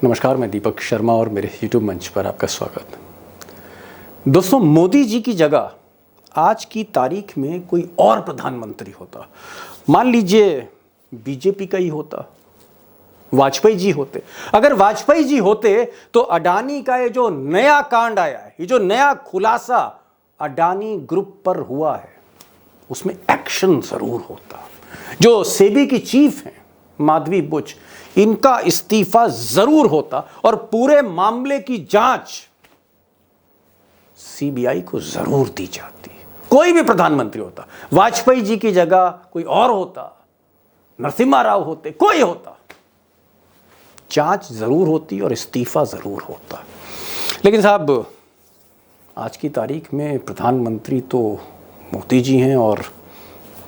नमस्कार, मैं दीपक शर्मा और मेरे YouTube मंच पर आपका स्वागत। दोस्तों, मोदी जी की जगह आज की तारीख में कोई और प्रधानमंत्री होता, मान लीजिए बीजेपी का ही होता, वाजपेयी जी होते। अगर वाजपेयी जी होते तो अडानी का ये जो नया कांड आया है, ये जो नया खुलासा अडानी ग्रुप पर हुआ है, उसमें एक्शन जरूर होता। जो सेबी की चीफ हैं माधवी बुच, इनका इस्तीफा जरूर होता और पूरे मामले की जांच सीबीआई को जरूर दी जाती। कोई भी प्रधानमंत्री होता, वाजपेयी जी की जगह कोई और होता, नरसिम्हा राव होते, कोई होता, जांच जरूर होती और इस्तीफा जरूर होता। लेकिन साहब, आज की तारीख में प्रधानमंत्री तो मोदी जी हैं और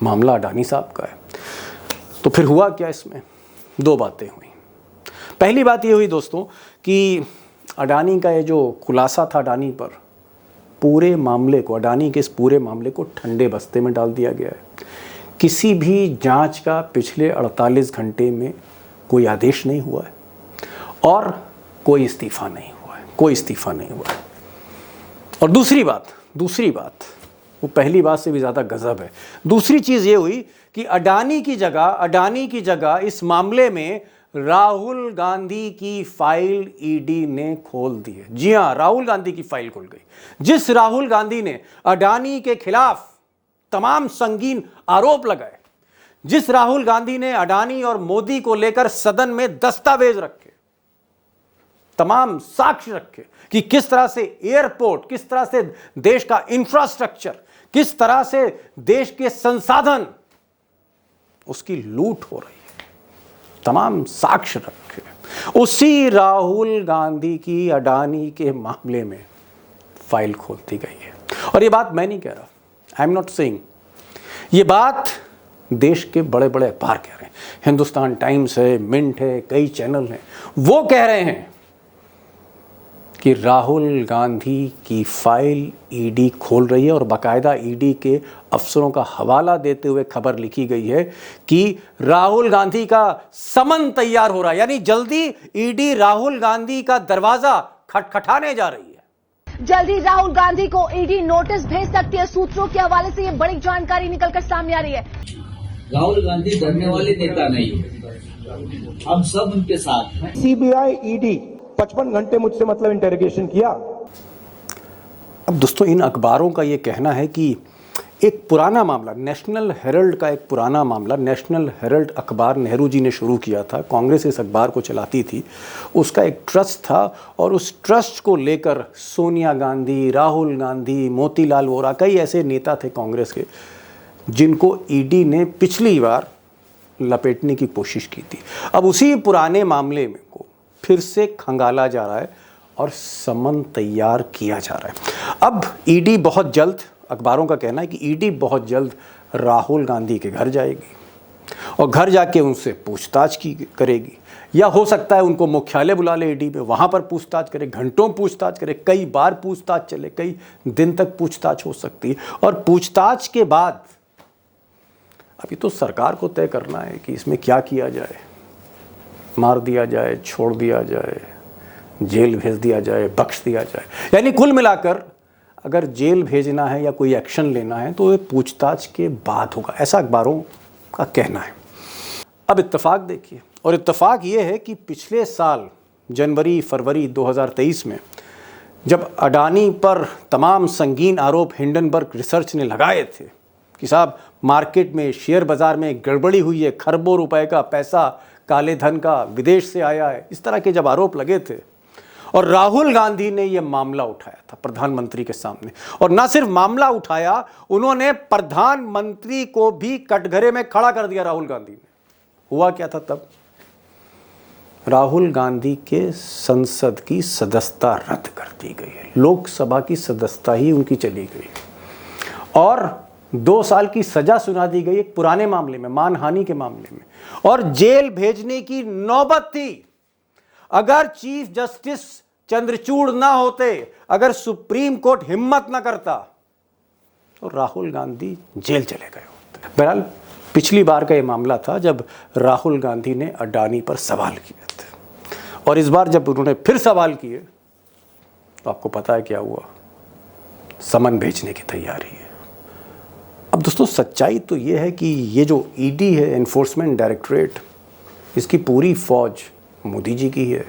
मामला अडानी साहब का है। तो फिर हुआ क्या? इसमें दो बातें हुई। पहली बात ये हुई दोस्तों कि अडानी का ये जो खुलासा था अडानी पर, पूरे मामले को, अडानी के इस पूरे मामले को ठंडे बस्ते में डाल दिया गया है। किसी भी जांच का पिछले 48 घंटे में कोई आदेश नहीं हुआ है और कोई इस्तीफा नहीं हुआ है, कोई इस्तीफा नहीं हुआ है। और दूसरी बात वो पहली बात से भी ज़्यादा गजब है। दूसरी चीज़ ये हुई कि अडानी की जगह इस मामले में राहुल गांधी की फाइल ईडी ने खोल दी है। जी हां, राहुल गांधी की फाइल खुल गई। जिस राहुल गांधी ने अडानी के खिलाफ तमाम संगीन आरोप लगाए, जिस राहुल गांधी ने अडानी और मोदी को लेकर सदन में दस्तावेज रखे, तमाम साक्ष्य रखे कि किस तरह से एयरपोर्ट, किस तरह से देश का इंफ्रास्ट्रक्चर, किस तरह से देश के संसाधन, उसकी लूट हो रही है, तमाम साक्ष्य रखे, उसी राहुल गांधी की अडानी के मामले में फाइल खोलती गई है। और ये बात मैं नहीं कह रहा, आई एम नॉट सेइंग, ये बात देश के बड़े बड़े अखबार कह रहे हैं। हिंदुस्तान टाइम्स है, मिंट है, कई चैनल हैं, वो कह रहे हैं कि राहुल गांधी की फाइल ईडी खोल रही है। और बाकायदा ईडी के अफसरों का हवाला देते हुए खबर लिखी गई है कि राहुल गांधी का समन तैयार हो रहा है, यानी जल्दी ईडी राहुल गांधी का दरवाजा खटखटाने जा रही है। जल्दी राहुल गांधी को ईडी नोटिस भेज सकती है। सूत्रों के हवाले से ये बड़ी जानकारी निकलकर सामने आ रही है। राहुल गांधी डरने वाले नेता नहीं, हम सब उनके साथ हैं। सीबीआई ईडी 55 घंटे मुझसे इंटेरोगेशन किया। अब दोस्तों, इन अखबारों का ये कहना है कि एक पुराना मामला, नेशनल हेरल्ड का एक पुराना मामला, नेशनल हेरल्ड अखबार नेहरू जी ने शुरू किया था, कांग्रेस इस अखबार को चलाती थी, उसका एक ट्रस्ट था और उस ट्रस्ट को लेकर सोनिया गांधी, राहुल गांधी, मोतीलाल वोरा, कई ऐसे नेता थे कांग्रेस के जिनको ईडी ने पिछली बार लपेटने की कोशिश की थी। अब उसी पुराने मामले में को फिर से खंगाला जा रहा है और समन तैयार किया जा रहा है। अब ईडी बहुत जल्द, अखबारों का कहना है कि ईडी बहुत जल्द राहुल गांधी के घर जाएगी और घर जाके उनसे पूछताछ करेगी, या हो सकता है उनको मुख्यालय बुला ले ईडी में, वहाँ पर पूछताछ करे, घंटों पूछताछ करे, कई बार पूछताछ चले, कई दिन तक पूछताछ हो सकती है। और पूछताछ के बाद अभी तो सरकार को तय करना है कि इसमें क्या किया जाए, मार दिया जाए, छोड़ दिया जाए, जेल भेज दिया जाए, बख्श दिया जाए। यानी कुल मिलाकर अगर जेल भेजना है या कोई एक्शन लेना है तो ये पूछताछ के बाद होगा, ऐसा अखबारों का कहना है। अब इत्तेफाक देखिए, और इत्तेफाक ये है कि पिछले साल जनवरी फरवरी 2023 में जब अडानी पर तमाम संगीन आरोप हिंडनबर्ग रिसर्च ने लगाए थे कि साहब मार्केट में, शेयर बाजार में गड़बड़ी हुई है, खरबों रुपए का पैसा, काले धन का विदेश से आया है, इस तरह के जब आरोप लगे थे और राहुल गांधी ने यह मामला उठाया था प्रधानमंत्री के सामने, और ना सिर्फ मामला उठाया, उन्होंने प्रधानमंत्री को भी कटघरे में खड़ा कर दिया राहुल गांधी ने। हुआ क्या था तब? राहुल गांधी के संसद की सदस्यता रद्द कर दी गई है, लोकसभा की सदस्यता ही उनकी चली गई और 2 साल की सजा सुना दी गई एक पुराने मामले में, मानहानि के मामले में, और जेल भेजने की नौबत थी। अगर चीफ जस्टिस चंद्रचूड़ ना होते, अगर सुप्रीम कोर्ट हिम्मत ना करता, तो राहुल गांधी जेल चले गए होते। बहरहाल पिछली बार का ये मामला था जब राहुल गांधी ने अडानी पर सवाल किए थे और इस बार जब उन्होंने फिर सवाल किए तो आपको पता है क्या हुआ, समन भेजने की तैयारी है। अब दोस्तों सच्चाई तो ये है कि ये जो ईडी है, एनफोर्समेंट डायरेक्टरेट, इसकी पूरी फौज मोदी जी की है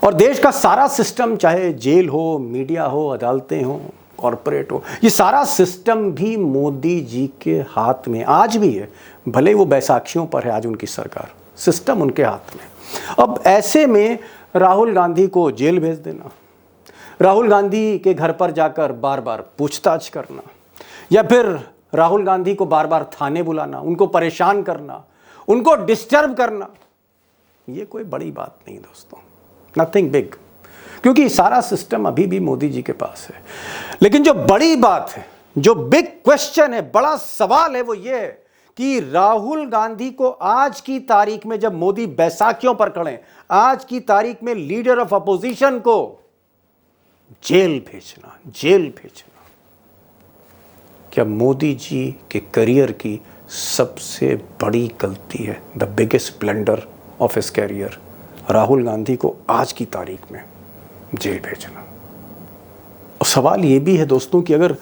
और देश का सारा सिस्टम, चाहे जेल हो, मीडिया हो, अदालतें हो, कॉरपोरेट हो, ये सारा सिस्टम भी मोदी जी के हाथ में आज भी है। भले वो बैसाखियों पर है आज उनकी सरकार, सिस्टम उनके हाथ में। अब ऐसे में राहुल गांधी को जेल भेज देना, राहुल गांधी के घर पर जाकर बार बार पूछताछ करना, या फिर राहुल गांधी को बार बार थाने बुलाना, उनको परेशान करना, उनको डिस्टर्ब करना, ये कोई बड़ी बात नहीं दोस्तों, नथिंग बिग, क्योंकि सारा सिस्टम अभी भी मोदी जी के पास है। लेकिन जो बड़ी बात है, जो बिग क्वेश्चन है, बड़ा सवाल है, वो ये है कि राहुल गांधी को आज की तारीख में, जब मोदी बैसाखियों पर खड़े, आज की तारीख में लीडर ऑफ अपोजिशन को जेल भेजना, जेल भेजना, क्या मोदी जी के करियर की सबसे बड़ी गलती है? The biggest blunder of his career, Rahul Gandhi को आज की तारीख में जेल भेजना। और सवाल ये भी है दोस्तों कि अगर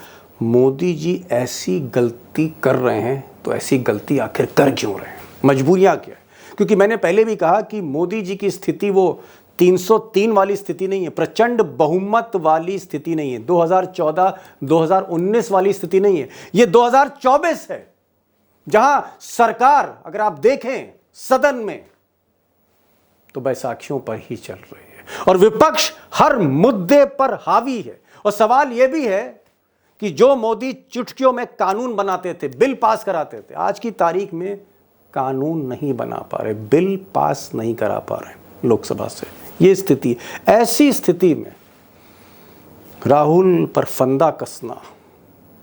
मोदी जी ऐसी गलती कर रहे हैं तो ऐसी गलती आखिर कर क्यों रहे हैं, मजबूरियां क्या है? क्योंकि मैंने पहले भी कहा कि मोदी जी की स्थिति वो 303 वाली स्थिति नहीं है, प्रचंड बहुमत वाली स्थिति नहीं है, 2014-2019 वाली स्थिति नहीं है, ये 2024 है, जहां सरकार, अगर आप देखें सदन में, तो बैसाखियों पर ही चल रही है और विपक्ष हर मुद्दे पर हावी है। और सवाल यह भी है कि जो मोदी चुटकियों में कानून बनाते थे, बिल पास कराते थे, आज की तारीख में कानून नहीं बना पा रहे, बिल पास नहीं करा पा रहे लोकसभा से। ये स्थिति, ऐसी स्थिति में राहुल पर फंदा कसना,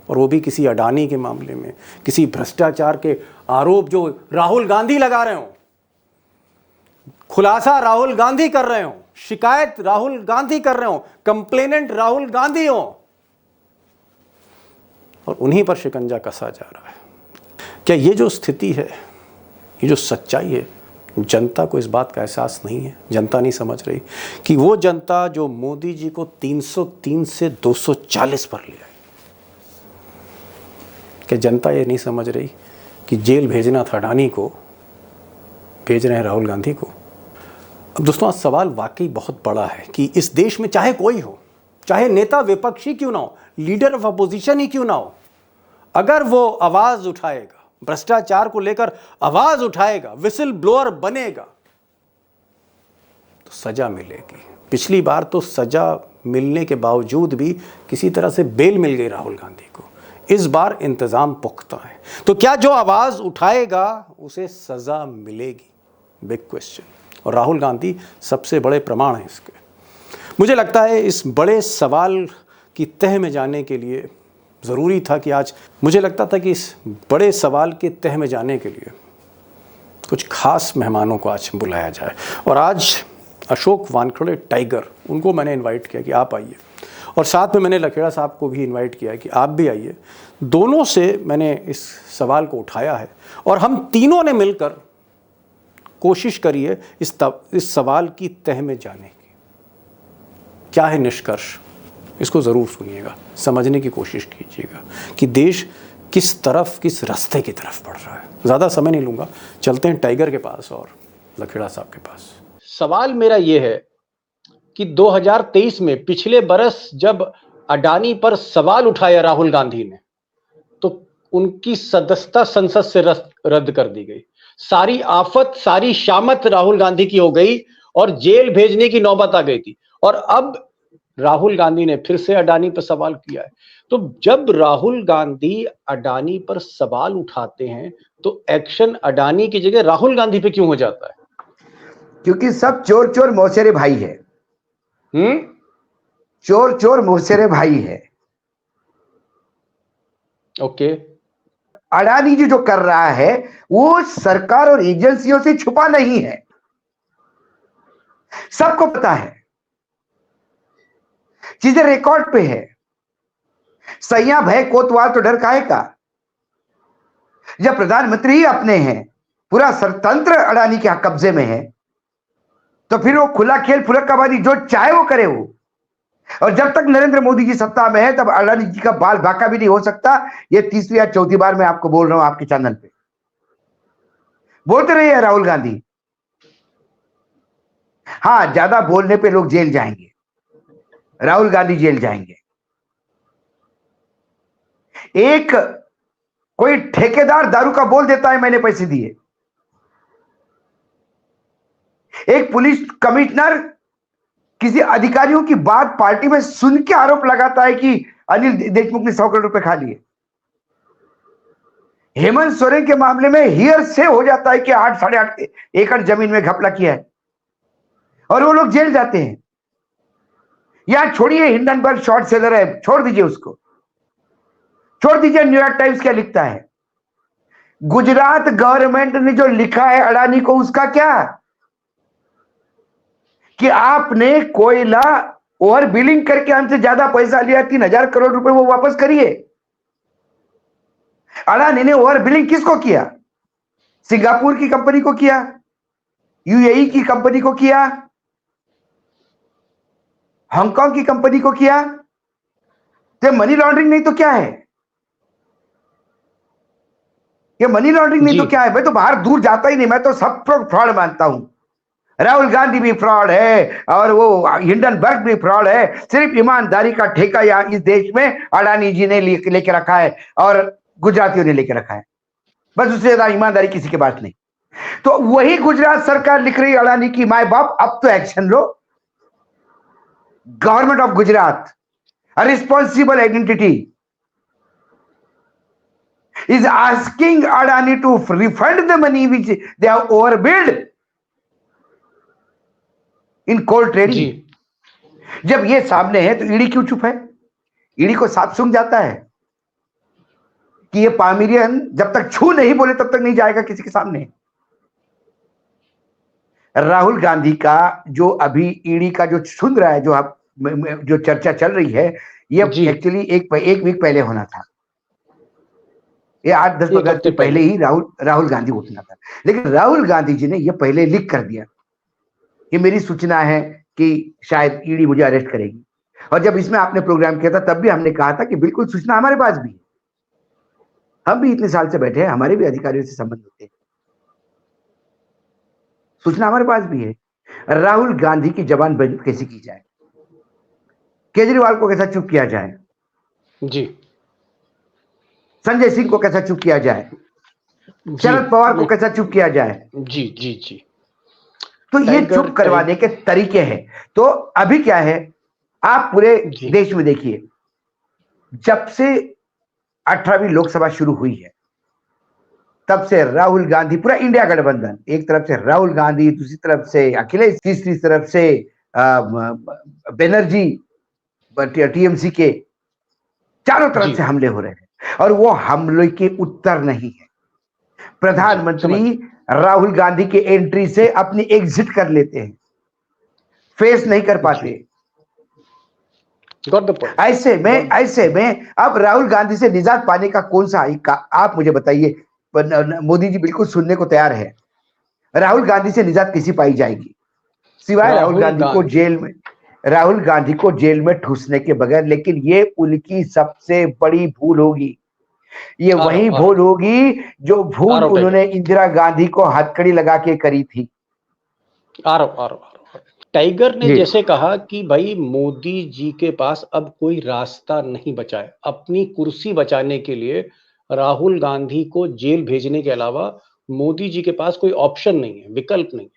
और वो भी किसी अडानी के मामले में, किसी भ्रष्टाचार के आरोप जो राहुल गांधी लगा रहे हो, खुलासा राहुल गांधी कर रहे हो, शिकायत राहुल गांधी कर रहे हो, कंप्लेनेंट राहुल गांधी हो, और उन्हीं पर शिकंजा कसा जा रहा है। क्या ये जो स्थिति है, ये जो सच्चाई है, जनता को इस बात का एहसास नहीं है? जनता नहीं समझ रही कि वो जनता जो मोदी जी को 303 से 240 पर ले आई, क्या जनता ये नहीं समझ रही कि जेल भेजना था अडानी को, भेज रहे हैं राहुल गांधी को? अब दोस्तों आज सवाल वाकई बहुत बड़ा है कि इस देश में चाहे कोई हो, चाहे नेता विपक्षी क्यों ना हो, लीडर ऑफ अपोजिशन ही क्यों ना हो, अगर वो आवाज उठाएगा, भ्रष्टाचार को लेकर आवाज उठाएगा, विसिल ब्लोअर बनेगा, तो सजा मिलेगी। पिछली बार तो सजा मिलने के बावजूद भी किसी तरह से बेल मिल गई राहुल गांधी को, इस बार इंतजाम पुख्ता है। तो क्या जो आवाज उठाएगा उसे सजा मिलेगी? Big question. और राहुल गांधी सबसे बड़े प्रमाण हैं इसके। मुझे लगता है इस बड़े सवाल की तह में जाने के लिए ज़रूरी था कि आज, मुझे लगता था कि इस बड़े सवाल के तह में जाने के लिए कुछ खास मेहमानों को आज बुलाया जाए। और आज अशोक वानखेड़े टाइगर, उनको मैंने इनवाइट किया कि आप आइए, और साथ में मैंने लखेड़ा साहब को भी इनवाइट किया है कि आप भी आइए। दोनों से मैंने इस सवाल को उठाया है और हम तीनों ने मिलकर कोशिश करिए इस सवाल की तह में जाने की। क्या है निष्कर्ष, इसको ज़रूर सुनिएगा, समझने की कोशिश कीजिएगा कि देश किस तरफ, किस रास्ते की तरफ बढ़ रहा है। ज़्यादा समय नहीं लूँगा, चलते हैं टाइगर के पास और लखेड़ा साहब के पास। सवाल मेरा ये है कि 2023 में, पिछले बरस जब अडानी पर सवाल उठाया राहुल गांधी ने, तो उनकी सदस्यता संसद से रद्द कर दी गई। सारी आफत, सारी शामत राहुल गांधी की हो गई और जेल भेजने की नौबत आ गई थी। और अब राहुल गांधी ने फिर से अडानी पर सवाल किया है। तो जब राहुल गांधी अडानी पर सवाल उठाते हैं तो एक्शन अडानी की जगह राहुल गांधी पे क्यों हो जाता है? क्योंकि सब चोर चोर मौसेरे भाई है। चोर चोर मौसेरे भाई है। ओके। अडानी जी जो कर रहा है वो सरकार और एजेंसियों से छुपा नहीं है, सबको पता है, चीजें रिकॉर्ड पे है। सैया भय कोतवाल तो डर काहे का, जब प्रधानमंत्री ही अपने हैं, पूरा सरतंत्र अडानी के कब्जे में है, तो फिर वो खुला खेल फुलक्काबाजी जो चाहे वो करे वो। और जब तक नरेंद्र मोदी जी सत्ता में है तब अडानी जी का बाल बाका भी नहीं हो सकता। ये तीसरी या चौथी बार मैं आपको बोल रहा हूं आपके चैनल पे। बोलते रहिए राहुल गांधी। हाँ, ज्यादा बोलने पे लोग जेल जाएंगे, राहुल गांधी जेल जाएंगे। एक कोई ठेकेदार दारू का बोल देता है मैंने पैसे दिए, एक पुलिस कमिश्नर किसी अधिकारियों की बात पार्टी में सुन के आरोप लगाता है कि अनिल देशमुख ने 100 करोड़ रुपए खा लिए। हेमंत सोरेन के मामले में हियर से हो जाता है कि 8 साढ़े 8 एकड़ जमीन में घपला किया है और वो लोग जेल जाते हैं। या छोड़िए हिंडनबर्ग शॉर्ट सेलर है, छोड़ दीजिए उसको, छोड़ दीजिए न्यूयॉर्क टाइम्स क्या लिखता है। गुजरात गवर्नमेंट ने जो लिखा है अडानी को, उसका क्या कि आपने कोयला ओवर बिलिंग करके हमसे ज्यादा पैसा लिया, 3000 करोड़ रुपए वो वापस करिए। अडानी ने ओवर बिलिंग किसको किया? सिंगापुर की कंपनी को किया, यूएई की कंपनी को किया, हांगकांग की कंपनी को किया। तो मनी लॉन्ड्रिंग नहीं तो क्या है? ये मनी लॉन्ड्रिंग नहीं तो क्या है? मैं तो बाहर दूर जाता ही नहीं, मैं तो सब फ्रॉड मानता हूं। राहुल गांधी भी फ्रॉड है और वो हिंडनबर्ग भी फ्रॉड है। सिर्फ ईमानदारी का ठेका यहाँ इस देश में अडानी जी ने लेके रखा है और गुजरातियों ने लेके रखा है, बस उससे ज्यादा ईमानदारी किसी के पास नहीं। तो वही गुजरात सरकार लिख रही है अडानी की, माय बाप अब तो action low. Government of Gujarat, a responsible entity, is asking Adani to refund the money which they have overbilled in coal trading. जब ये सामने है तो ईडी क्यों चुप है? ईडी को साफ सूंघ जाता है कि ये पामिलियन जब तक छू नहीं बोले तब तक नहीं जाएगा किसी के सामने। राहुल गांधी का जो अभी ईडी का जो सुन रहा है, जो चर्चा चल रही है, ये एक्चुअली एक वीक पहले होना था। ये 8-10 अगस्त पहले ही राहुल गांधी उठना था। लेकिन राहुल गांधी जी ने ये पहले लिख कर दिया कि मेरी सूचना है कि शायद ईडी मुझे अरेस्ट करेगी। और जब इसमें आपने प्रोग्राम किया था तब भी हमने कहा था कि बिल्कुल सूचना हमारे पास भी है, हम भी इतने साल से बैठे हैं, हमारे भी अधिकारियों से संबंध होते हैं, सूचना हमारे पास भी है। राहुल गांधी की जबान बंद कैसे की जाए, केजरीवाल को कैसा चुप किया जाए, जी संजय सिंह को कैसा चुप किया जाए, शरद पवार को कैसा चुप किया जाए, जी जी जी। तो ये चुप करवाने के तरीके हैं। तो अभी क्या है, आप पूरे देश में देखिए, जब से 18वीं लोकसभा शुरू हुई है तब से राहुल गांधी, पूरा इंडिया गठबंधन, एक तरफ से राहुल गांधी, दूसरी तरफ से अखिलेश, तीसरी तरफ से बनर्जी, टीएमसी के, चारों तरफ से हमले हो रहे हैं और वो हमले के उत्तर नहीं है। प्रधानमंत्री राहुल गांधी के एंट्री से अपनी एग्जिट कर लेते हैं, फेस नहीं कर पाते। ऐसे में अब राहुल गांधी से निजात पाने का कौन सा आप मुझे बताइए। मोदी जी बिल्कुल सुनने को तैयार है। राहुल गांधी से निजात कैसी पाई जाएगी सिवाय राहुल गांधी को जेल में ठूसने के बगैर। लेकिन ये उनकी सबसे बड़ी भूल होगी। ये वही भूल होगी जो भूल उन्होंने इंदिरा गांधी को हथकड़ी लगा के करी थी। टाइगर ने जैसे कहा कि भाई मोदी जी के पास अब कोई रास्ता नहीं बचा है, अपनी कुर्सी बचाने के लिए राहुल गांधी को जेल भेजने के अलावा मोदी जी के पास कोई ऑप्शन नहीं है, विकल्प नहीं है।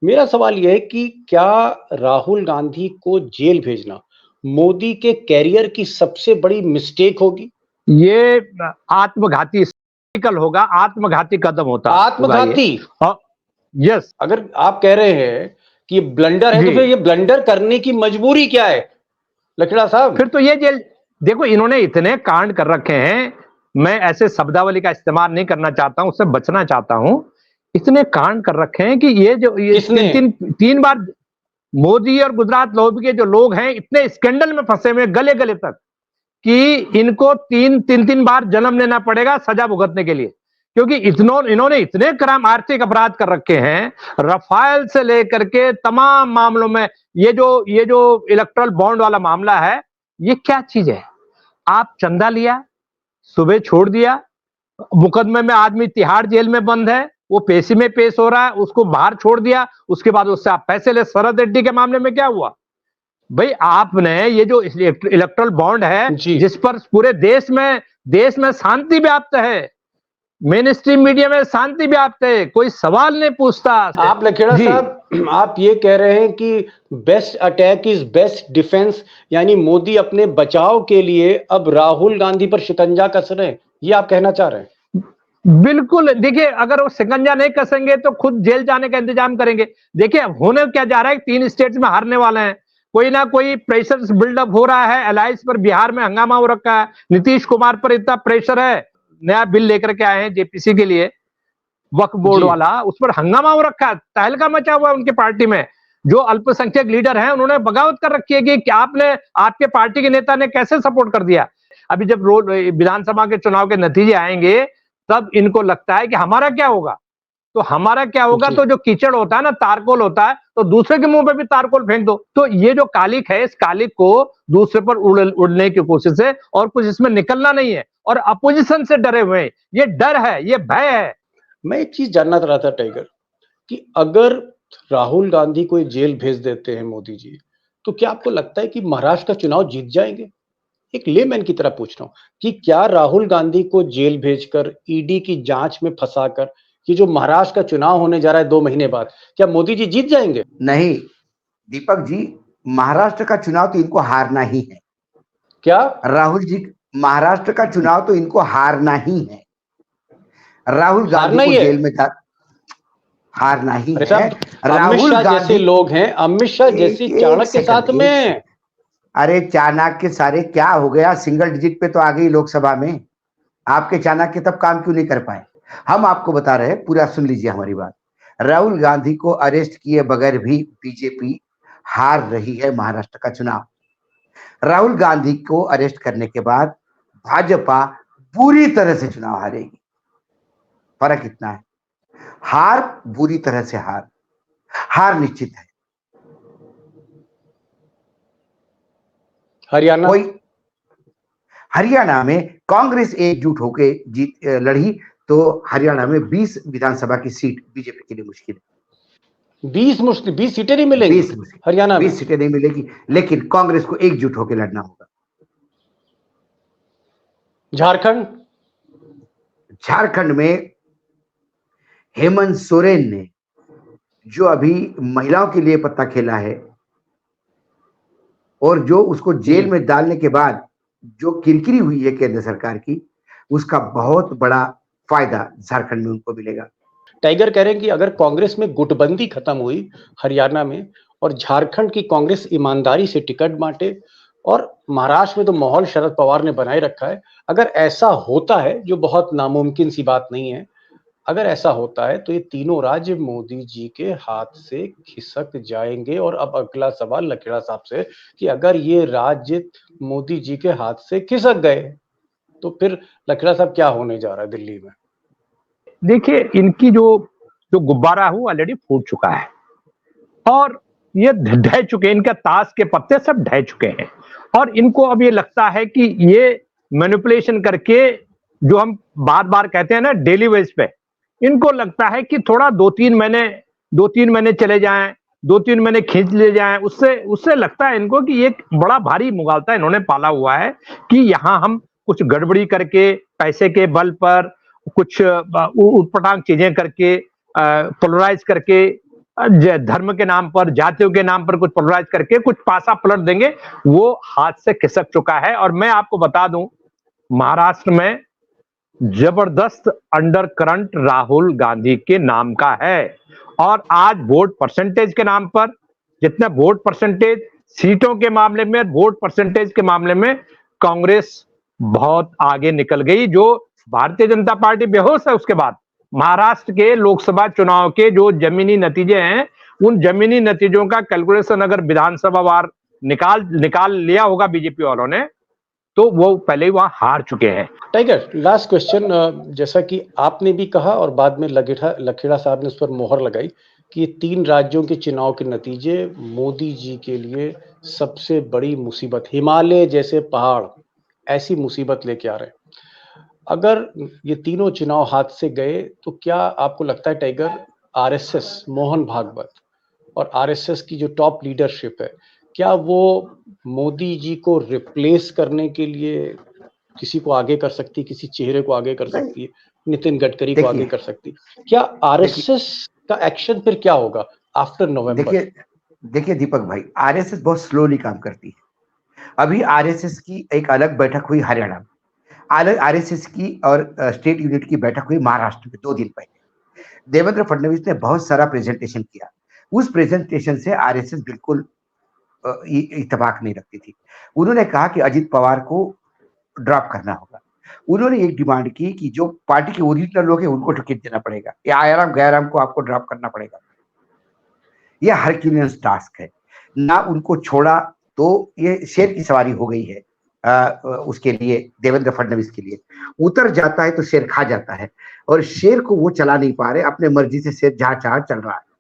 मेरा सवाल यह है कि क्या राहुल गांधी को जेल भेजना मोदी के कैरियर की सबसे बड़ी मिस्टेक होगी? ये आत्मघाती साइकिल होगा, आत्मघाती कदम होता है। आत्मघाती? यस। अगर आप कह रहे हैं कि ये ब्लंडर है तो फिर ये ब्लंडर करने की मजबूरी क्या है लखेड़ा साहब? फिर तो ये जेल, देखो इन्होंने इतने कांड कर रखे हैं, मैं ऐसे शब्दावली का इस्तेमाल नहीं करना चाहता हूं, उससे बचना चाहता हूं। इतने कांड कर रखे हैं कि ये जो तीन बार मोदी और गुजरात लॉबी के जो लोग हैं इतने स्कैंडल में फंसे हुए गले गले तक कि इनको तीन बार जन्म लेना पड़ेगा सजा भुगतने के लिए। क्योंकि इन्होंने इतने क्राइम, आर्थिक अपराध कर रखे हैं, रफाल से लेकर के तमाम मामलों में। ये जो इलेक्ट्रल बॉन्ड वाला मामला है, ये क्या चीज है? आप चंदा लिया, सुबह छोड़ दिया, मुकदमे में आदमी तिहाड़ जेल में बंद है, वो पेशी में पेश हो रहा है, उसको बाहर छोड़ दिया, उसके बाद उससे आप पैसे ले। शरद रेड्डी के मामले में क्या हुआ भाई? आपने ये जो इलेक्ट्रल बॉन्ड है, जिस पर पूरे देश में शांति व्याप्त है, मेन स्ट्रीम मीडिया में शांति व्याप्त है, कोई सवाल नहीं पूछता। आप लखेड़ा साहब, आप ये कह रहे हैं कि best attack is best defence, यानी मोदी अपने बचाव के लिए अब राहुल गांधी पर शिकंजा कस रहे हैं, ये आप कहना चाह रहे हैं? बिल्कुल। देखिए, अगर वो शिकंजा नहीं कसेंगे तो खुद जेल जाने का इंतजाम करेंगे। देखिए होने क्या जा रहा है, 3 स्टेट्स में हारने वाले हैं, कोई ना कोई प्रेशर बिल्डअप हो रहा है। एलायंस पर बिहार में हंगामा हो रखा है, नीतीश कुमार पर इतना प्रेशर है, नया बिल लेकर के आए हैं जेपीसी के लिए, वक्फ बोर्ड वाला, उस पर हंगामा हो रखा है, तहलका मचा हुआ है उनकी पार्टी में। जो अल्पसंख्यक लीडर हैं, उन्होंने बगावत कर रखी है कि आपके पार्टी के नेता ने कैसे सपोर्ट कर दिया। अभी जब विधानसभा के चुनाव के नतीजे आएंगे, तब इनको लगता है कि हमारा क्या होगा। तो हमारा क्या होगा, तो जो कीचड़ होता है ना, तारकोल होता है, तो दूसरे के मुंह पे भी तारकोल फेंक दो। तो ये जो कालिक है, इस कालिक को दूसरे पर उड़ने की कोशिश है, और कुछ इसमें निकलना नहीं है। और अपोजिशन से डरे हुए हैं, ये डर है, ये भय है। मैं एक चीज जानना चाह रहा था टाइगर, कि अगर राहुल गांधी को जेल भेज देते हैं मोदी जी, तो क्या आपको लगता है कि महाराष्ट्र का चुनाव जीत जाएंगे? एक लेमैन की तरह पूछ रहा हूं कि क्या राहुल गांधी को जेल भेजकर, ईडी की जांच में फंसाकर, कि जो महाराष्ट्र का चुनाव होने जा रहा है 2 महीने बाद, क्या मोदी जी जीत जाएंगे? नहीं दीपक जी, महाराष्ट्र का चुनाव तो इनको हारना ही है। क्या राहुल जी, महाराष्ट्र का चुनाव तो इनको हारना ही है। राहुल गांधी को जेल में हारना ही है। राहुल गांधी जैसे लोग हैं, अमित शाह जैसी चाणक्य के साथ में। अरे चाणक्य सारे क्या हो गया, सिंगल डिजिट पे तो आ गई लोकसभा में। आपके चाणक्य तब काम क्यों नहीं कर पाए? हम आपको बता रहे हैं, पूरा सुन लीजिए हमारी बात। राहुल गांधी को अरेस्ट किए बगैर भी बीजेपी हार रही है महाराष्ट्र का चुनाव। राहुल गांधी को अरेस्ट करने के बाद भाजपा बुरी तरह से चुनाव हारेगी। फर्क इतना है, हार बुरी तरह से हार निश्चित है। हरियाणा में कांग्रेस एकजुट होकर लड़ी, तो हरियाणा में 20 विधानसभा की सीट बीजेपी के लिए मुश्किल है। 20 सीटें नहीं मिलेंगी हरियाणा में। 20 सीटें नहीं मिलेगी, लेकिन कांग्रेस को एकजुट होकर लड़ना होगा। झारखंड में हेमंत सोरेन ने जो अभी महिलाओं के लिए पत्ता खेला है, और जो उसको जेल में डालने के बाद जो किरकिरी हुई है केंद्र सरकार की, उसका बहुत बड़ा फायदा झारखंड में उनको मिलेगा। टाइगर कह रहे हैं कि अगर कांग्रेस में गुटबंदी खत्म हुई हरियाणा में, और झारखंड की कांग्रेस ईमानदारी से टिकट बांटे, और महाराष्ट्र में तो माहौल शरद पवार ने बनाए रखा है, अगर ऐसा होता है, जो बहुत नामुमकिन सी बात नहीं है, अगर ऐसा होता है, तो ये तीनों राज्य मोदी जी के हाथ से खिसक जाएंगे। और अब अगला सवाल लखेड़ा साहब से, कि अगर ये राज्य मोदी जी के हाथ से खिसक गए, तो फिर लखेड़ा साहब क्या होने जा रहा है दिल्ली में? देखिए, इनकी जो गुब्बारा है वो ऑलरेडी फूट चुका है, और ये ढह चुके हैं, इनका ताश के पत्ते सब ढह चुके हैं। और इनको अब ये लगता है कि ये मैनिपुलेशन करके, जो हम बार बार कहते हैं ना डेली वेज पे, इनको लगता है कि थोड़ा 2-3 महीने चले जाएं, 2-3 महीने खींच ले जाएं, उससे लगता है इनको कि एक बड़ा भारी मुगालता इन्होंने पाला हुआ है, कि यहां हम कुछ गड़बड़ी करके, पैसे के बल पर कुछ उटपटांग चीजें करके, पोलराइज करके, धर्म के नाम पर, जातियों के नाम पर कुछ पोलराइज करके कुछ पासा पलट देंगे। वो हाथ से खिसक चुका है। और मैं आपको बता दूं, महाराष्ट्र में जबरदस्त अंडर करंट राहुल गांधी के नाम का है। और आज वोट परसेंटेज के नाम पर, जितने वोट परसेंटेज, सीटों के मामले में, वोट परसेंटेज के मामले में कांग्रेस बहुत आगे निकल गई। जो भारतीय जनता पार्टी बेहोश है, उसके बाद महाराष्ट्र के लोकसभा चुनाव के जो जमीनी नतीजे हैं, उन जमीनी नतीजों का कैलकुलेशन अगर विधानसभा वार निकाल लिया होगा बीजेपी वालों ने, तो वो पहले ही वहां हार चुके हैं। टाइगर, लास्ट क्वेश्चन, जैसा कि आपने भी कहा और बाद में लखेड़ा साहब ने उस पर मोहर लगाई कि ये 3 राज्यों के चुनाव के नतीजे मोदी जी के लिए सबसे बड़ी मुसीबत, हिमालय जैसे पहाड़ ऐसी मुसीबत लेके आ रहे हैं। अगर ये तीनों चुनाव हाथ से गए तो क्या आपको लगता है टाइगर, आरएसएस, मोहन भागवत और आरएसएस की जो टॉप लीडरशिप है, क्या वो मोदी जी को रिप्लेस करने के लिए किसी को आगे कर सकती है, किसी चेहरे को आगे कर सकती है, नितिन गडकरी को आगे कर सकती है? क्या आरएसएस का एक्शन फिर क्या होगा आफ्टर नवंबर? देखिए दीपक भाई, आरएसएस बहुत स्लोली काम करती है। अभी आरएसएस की एक अलग बैठक हुई हरियाणा में, आरएसएस की और स्टेट यूनिट की बैठक हुई महाराष्ट्र में 2 दिन पहले। देवेंद्र फडणवीस ने बहुत सारा प्रेजेंटेशन किया। उस प्रेजेंटेशन से आरएसएस बिल्कुल इत्तेफाक नहीं रखती थी। उन्होंने कहा कि अजित पवार को ड्रॉप करना होगा। उन्होंने एक डिमांड की कि जो पार्टी के ओरिजिनल लोग हैं उनको टिकट देना पड़ेगा, या आयाराम गयाराम को आपको ड्रॉप करना पड़ेगा। यह हरक्यूलियन टास्क है ना। उनको छोड़ा तो ये शेर की सवारी हो गई है उसके लिए, देवेंद्र फडणवीस के लिए। उतर जाता है तो शेर खा जाता है, और शेर को वो चला नहीं पा रहे, अपने मर्जी से शेर जहां चाह चल रहा है।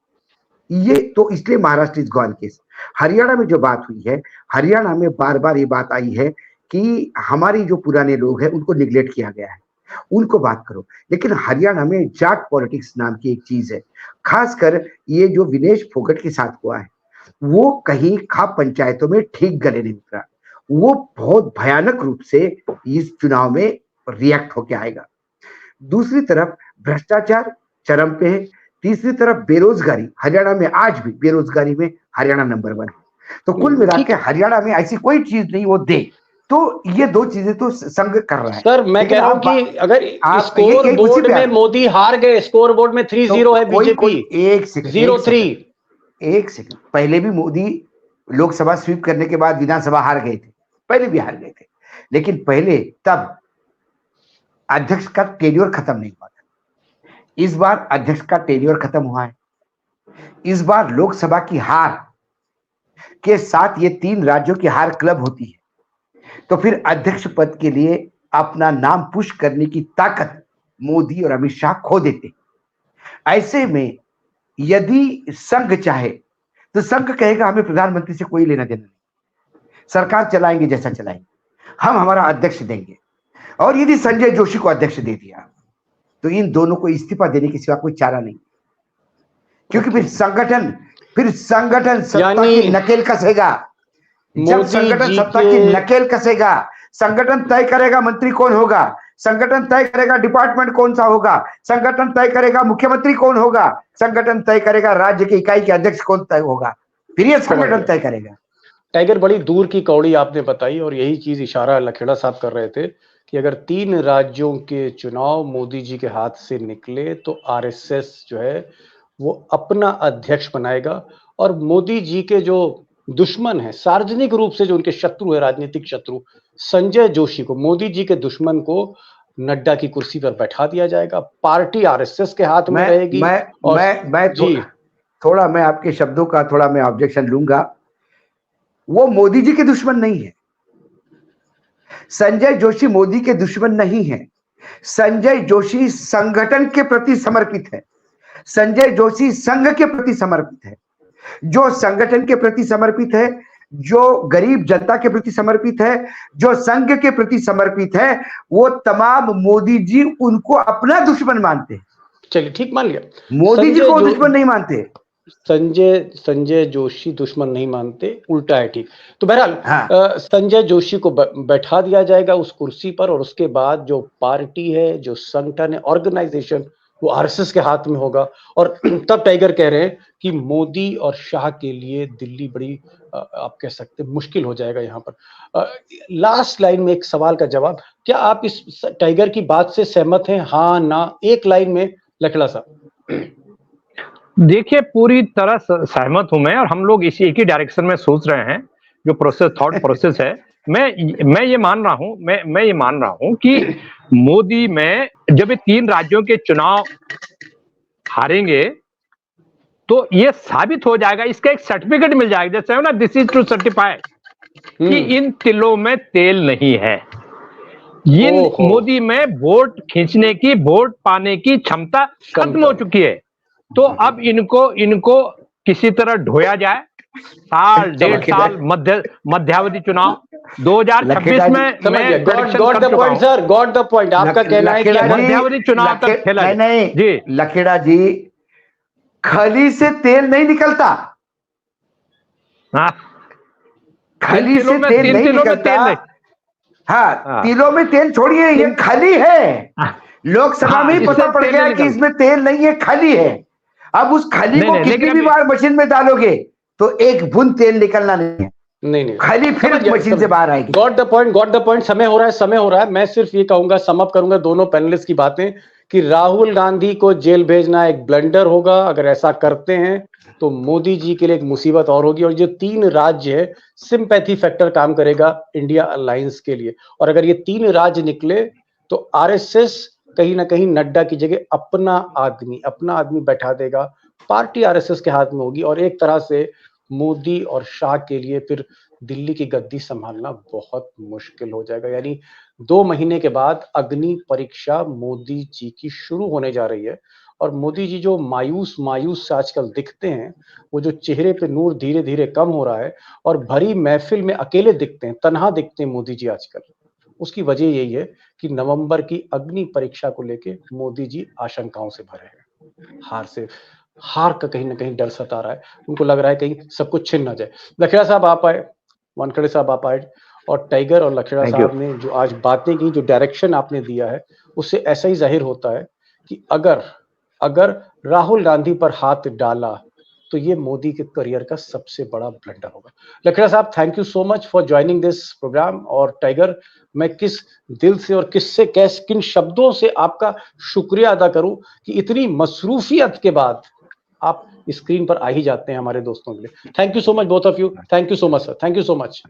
ये तो इसलिए Maharashtra is gone case. Haryana में जो बात हुई है, हरियाणा में बार बार ये बात आई है कि हमारी जो पुराने लोग हैं उनको निगलेक्ट किया गया है, उनको बात करो। लेकिन हरियाणा में जाट पॉलिटिक्स नाम की एक चीज है, खासकर ये जो विनेश फोगट के साथ हुआ है, वो कहीं खाप पंचायतों में ठीक गले नहीं उतरा। वो बहुत भयानक रूप से इस चुनाव में रिएक्ट होके आएगा। दूसरी तरफ भ्रष्टाचार चरम पे है, तीसरी तरफ बेरोजगारी, हरियाणा में आज भी बेरोजगारी में हरियाणा नंबर 1 है। तो कुल मिला के हरियाणा में ऐसी कोई चीज नहीं वो दे, तो ये 2 चीजें तो संग कर रहा है। सर मैं कह रहा हूं कि अगर स्कोर बोर्ड में मोदी हार गए, स्कोर बोर्ड में 3-0 है बीजेपी, 0-3। एक सेकंड, पहले भी मोदी लोकसभा स्वीप करने के बाद विधानसभा हार गए थे, पहले भी हार गए थे, लेकिन पहले तब अध्यक्ष का टेन्योर खत्म नहीं हुआ था। इस बार अध्यक्ष का टेन्योर खत्म हुआ है। इस बार लोकसभा की हार के साथ ये 3 राज्यों की हार क्लब होती है, तो फिर अध्यक्ष पद के लिए अपना नाम पुश करने की ताकत मोदी और अमित शाह खो देते। ऐसे में यदि संघ चाहे तो संघ कहेगा हमें प्रधानमंत्री से कोई लेना देना नहीं, सरकार चलाएंगे जैसा चलाएंगे, हम हमारा अध्यक्ष देंगे। और यदि संजय जोशी को अध्यक्ष दे दिया तो इन दोनों को इस्तीफा देने के सिवा कोई चारा नहीं, क्योंकि फिर संगठन सत्ता की नकेल कसेगा। जब संगठन सत्ता की नकेल कसेगा, संगठन तय करेगा मंत्री कौन होगा, संगठन तय करेगा डिपार्टमेंट कौन सा होगा, संगठन तय करेगा मुख्यमंत्री कौन होगा, संगठन तय करेगा राज्य की इकाई के अध्यक्ष कौन तय होगा, फिर ये संगठन तय करेगा। टाइगर, बड़ी दूर की कौड़ी आपने बताई, और यही चीज इशारा लखेड़ा साहब कर रहे थे कि अगर 3 राज्यों के चुनाव मोदी जी के हाथ से निकले तो आरएसएस जो है वो अपना अध्यक्ष बनाएगा, और मोदी जी के जो दुश्मन है, सार्वजनिक रूप से जो उनके शत्रु है, राजनीतिक शत्रु संजय जोशी को, मोदी जी के दुश्मन को नड्डा की कुर्सी पर बैठा दिया जाएगा। पार्टी आरएसएस के हाथ में रहेगी। थोड़ा मैं आपके शब्दों का थोड़ा मैं ऑब्जेक्शन लूंगा। वो मोदी जी के दुश्मन नहीं है, संजय जोशी मोदी के दुश्मन नहीं है। संजय जोशी संगठन के प्रति समर्पित है, संजय जोशी संघ के प्रति समर्पित है। जो संगठन के प्रति समर्पित है, जो गरीब जनता के प्रति समर्पित है, जो संघ के प्रति समर्पित है, वो तमाम मोदी जी उनको अपना दुश्मन मानते हैं। चलिए ठीक मान लिया, मोदी जी को दुश्मन नहीं मानते। संजय जोशी दुश्मन नहीं मानते, उल्टा है। ठीक, तो बहरहाल संजय जोशी को बैठा दिया जाएगा उस कुर्सी पर, और उसके बाद जो पार्टी है, जो संगठन है, ऑर्गेनाइजेशन, वो आरएसएस के हाथ में होगा। और तब टाइगर कह रहे हैं कि मोदी और शाह के लिए दिल्ली बड़ी आप कह सकते हैं मुश्किल हो जाएगा यहाँ पर। लास्ट लाइन में एक सवाल का जवाब, क्या आप इस टाइगर की बात से सहमत हैं, हाँ ना, एक लाइन में लखेड़ा साहब? देखिए, पूरी तरह सहमत हूं मैं, और हम लोग इसी एक ही डायरेक्शन में सोच रहे हैं, जो प्रोसेस, थॉट प्रोसेस है। मैं ये मान रहा हूं कि मोदी में जब ये 3 राज्यों के चुनाव हारेंगे तो ये साबित हो जाएगा, इसका एक सर्टिफिकेट मिल जाएगा, जैसे ना दिस इज टू सर्टिफाई कि इन तिलों में तेल नहीं है। इन ओहो। मोदी में वोट खींचने की, वोट पाने की क्षमता खत्म हो चुकी है। तो अब इनको किसी तरह ढोया जाए। साल, 1.5 साल मध्यावधि चुनाव 2026 में मैं got the point sir, got the point. आपका कहना है कि मध्यावधि चुनाव तक खेला नहीं जी। लखेड़ा जी, खली से तेल नहीं निकलता। हाँ, खली से तेल नहीं निकलता। हाँ, तिलों में तेल छोड़िए, ये खली है। लोकसभा में ही पता पड़ गया कि इसमें तेल नहीं है, खली है। अब उस खली को कितनी भी बार मशीन में डालोगे तो एक बूंद तेल निकलना नहीं है। नहीं, खली फिर मशीन से बाहर आएगी। Got the point. समय हो रहा है। मैं सिर्फ ये कहूंगा, सम अप करूंगा दोनों पैनलिस्ट की बातें, कि राहुल गांधी को जेल भेजना एक ब्लंडर होगा। अगर ऐसा करते हैं तो मोदी जी के लिए एक मुसीबत और होगी। और जो 3 राज्य है, सिंपैथी फैक्टर काम करेगा इंडिया अलायंस के लिए। और अगर ये 3 राज्य निकले तो आरएसएस कहीं ना कहीं नड्डा की जगह अपना आदमी बैठा देगा। पार्टी आरएसएस के हाथ में होगी और एक तरह से मोदी और शाह के लिए फिर दिल्ली की गद्दी संभालना बहुत मुश्किल हो जाएगा। यानी 2 महीने के बाद अग्नि परीक्षा मोदी जी की शुरू होने जा रही है। और मोदी जी जो मायूस से आजकल दिखते हैं, वो जो चेहरे पे नूर धीरे धीरे कम हो रहा है और भरी महफिल में अकेले दिखते हैं, तन्हा दिखते हैं मोदी जी आजकल, उसकी वजह यही है कि नवंबर की अग्नि परीक्षा को लेके मोदी जी आशंकाओं से भरे हैं। हार का कहीं ना कहीं डर सता रहा है। उनको लग रहा है कहीं सब कुछ छिन ना जाए। लखेड़ा साहब आप आए, वानखेड़े साहब आप आए, और टाइगर और लखेड़ा साहब ने जो आज बातें की, जो डायरेक्शन आपने दिया है, उससे ऐसा ही जाहिर होता है कि अगर राहुल गांधी पर हाथ डाला तो ये मोदी के करियर का सबसे बड़ा ब्लंडर होगा। लखेड़ा साहब, thank you so much for joining this programme. और टाइगर, मैं किस दिल से और किन शब्दों से आपका शुक्रिया अदा करूं कि इतनी मसरूफियत के बाद आप स्क्रीन पर आ ही जाते हैं हमारे दोस्तों के लिए। Thank you so much both of you. Thank you so much sir, thank you so much.